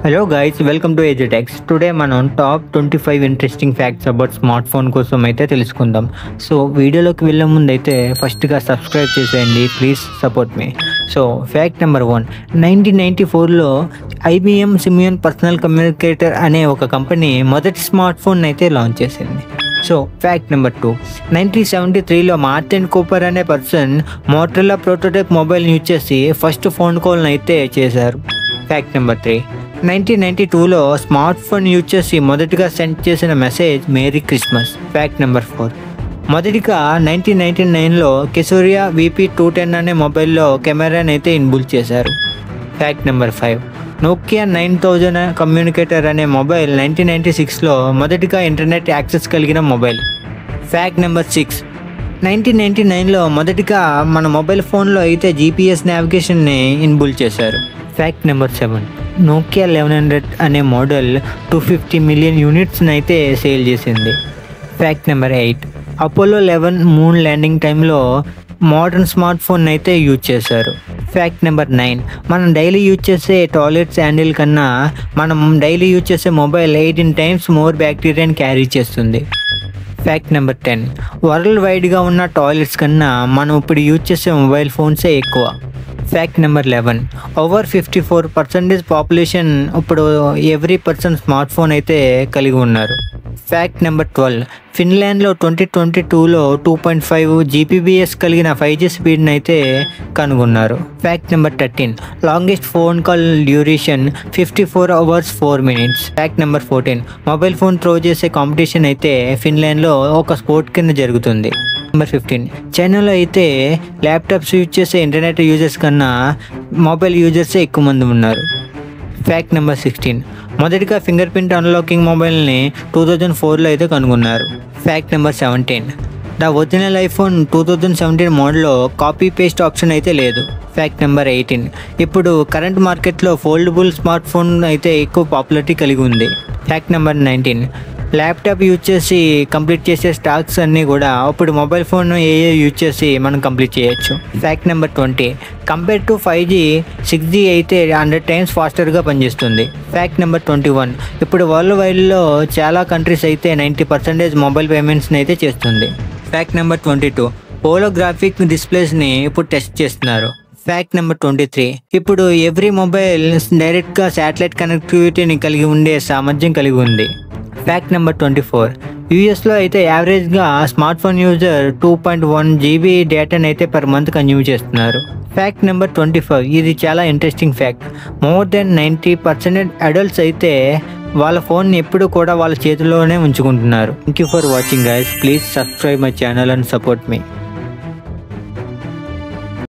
Hello guys, welcome to AJTech. Today మనం top 25 interesting facts about smart phone కోసం అయితే తెలుసుకుందాం. సో వీడియోలోకి వెళ్ళే ముందు అయితే ఫస్ట్గా సబ్స్క్రైబ్ చేసేయండి, please support me. So fact number 1, 1994లో IBM సిమియన్ పర్సనల్ కమ్యూనికేటర్ అనే ఒక కంపెనీ మొదటి స్మార్ట్ ఫోన్ అయితే లాంచ్ చేసింది. సో ఫ్యాక్ట్ నెంబర్ 2, 1973లో మార్టిన్ కూపర్ అనే person Motorola prototype mobile use చేసి ఫస్ట్ ఫోన్ కాల్ని అయితే చేశారు. ఫ్యాక్ట్ నెంబర్ 3, 1992లో స్మార్ట్ ఫోన్ యూజ్ చేసి మొదటిగా సెండ్ చేసిన message Merry Christmas. Fact number 4, మొదటిగా 1999లో కెసోరియా VP210 అనే మొబైల్లో కెమెరాని అయితే ఇన్బుల్ చేశారు. ఫ్యాక్ట్ నెంబర్ 5, నోకియా 9000 కమ్యూనికేటర్ అనే మొబైల్ 1996లో మొదటిగా ఇంటర్నెట్ యాక్సెస్ కలిగిన మొబైల్. ఫ్యాక్ట్ నెంబర్ 6, 1999లో మొదటిగా మన మొబైల్ ఫోన్లో అయితే GPS నావిగేషన్ని ఇన్బుల్ చేశారు. ఫ్యాక్ట్ నెంబర్ 7, నోకియా 1100 అనే మోడల్ 250 మిలియన్ యూనిట్స్ని అయితే సేల్ చేసింది. Fact number 8, Apollo 11 moon landing టైంలో మోడర్న్ స్మార్ట్ ఫోన్ అయితే యూజ్ చేశారు. ఫ్యాక్ట్ నెంబర్ 9, మనం డైలీ యూజ్ చేసే టాయిలెట్ శాండిల్ కన్నా మనం డైలీ యూజ్ చేసే మొబైల్ 18 టైమ్స్ మోర్ బ్యాక్టీరియాని క్యారీ చేస్తుంది. ఫ్యాక్ట్ నెంబర్ 10, వరల్డ్ వైడ్గా ఉన్న టాయిలెట్స్ కన్నా మనం ఇప్పుడు యూజ్ చేసే మొబైల్ ఫోన్సే ఎక్కువ. ఫ్యాక్ట్ నెంబర్ 11, ఓవర్ 54% పాపులేషన్ ఇప్పుడు ఎవ్రీ పర్సన్ స్మార్ట్ ఫోన్ అయితే కలిగి ఉన్నారు. ఫ్యాక్ట్ నెంబర్ 12, ఫిన్లాండ్లో 2022లో 2.5 Gbps కలిగిన 5G స్పీడ్ని అయితే కనుగొన్నారు. Fact number 13, longest phone call duration 54 hours 4 minutes. Fact number 14, mobile phone throw చేసే కాంపిటీషన్ అయితే ఫిన్లాండ్లో ఒక స్పోర్ట్ కింద జరుగుతుంది. నెంబర్ 15, చైనాలో అయితే ల్యాప్టాప్స్ యూజ్ చేసే ఇంటర్నెట్ యూజర్స్ కన్నా మొబైల్ యూజర్సే ఎక్కువ మంది ఉన్నారు. ఫ్యాక్ట్ నెంబర్ 16, మొదటిగా ఫింగర్ ప్రింట్ అన్లాకింగ్ మొబైల్ని 2004లో అయితే కనుగొన్నారు. Fact number 17, the original iPhone 2017 మోడల్లో కాపీ పేస్ట్ ఆప్షన్ అయితే లేదు. ఫ్యాక్ట్ నెంబర్ 18, ఇప్పుడు కరెంట్ మార్కెట్లో ఫోల్డబుల్ స్మార్ట్ ఫోన్ అయితే ఎక్కువ పాపులారిటీ కలిగి ఉంది. ఫ్యాక్ట్ నెంబర్ 19, ల్యాప్టాప్ యూజ్ చేసి కంప్లీట్ చేసే టాస్క్స్ అన్నీ కూడా ఇప్పుడు మొబైల్ ఫోన్ యూజ్ చేసి మనం కంప్లీట్ చేయొచ్చు. Fact number 20, compare to 5G 6G అయితే 100 టైమ్స్ ఫాస్టర్గా పనిచేస్తుంది. ఫ్యాక్ట్ నెంబర్ 21, ఇప్పుడు వరల్డ్ వైడ్లో చాలా కంట్రీస్ అయితే 90% మొబైల్ పేమెంట్స్ని అయితే చేస్తుంది. ఫ్యాక్ట్ నెంబర్ 22, హోలోగ్రాఫిక్ డిస్ప్లేస్ని ఇప్పుడు టెస్ట్ చేస్తున్నారు. ఫ్యాక్ట్ నెంబర్ 23, ఇప్పుడు ఎవ్రీ మొబైల్ డైరెక్ట్గా శాటిలైట్ కనెక్టివిటీని కలిగి ఉండే సామర్థ్యం కలిగి ఉంది. ఫ్యాక్ట్ నెంబర్ 24, యూఎస్లో అయితే యావరేజ్గా స్మార్ట్ ఫోన్ యూజర్ 2.1 GB డేటాని అయితే పర్ మంత్ కన్జ్యూమ్ చేస్తున్నారు. ఫ్యాక్ట్ నెంబర్ 25, ఇది చాలా interesting fact. More than 90% adults అయితే వాళ్ళ ఫోన్ని ఎప్పుడు కూడా వాళ్ళ చేతిలోనే ఉంచుకుంటున్నారు. Thank you for watching guys, please subscribe my channel and support me.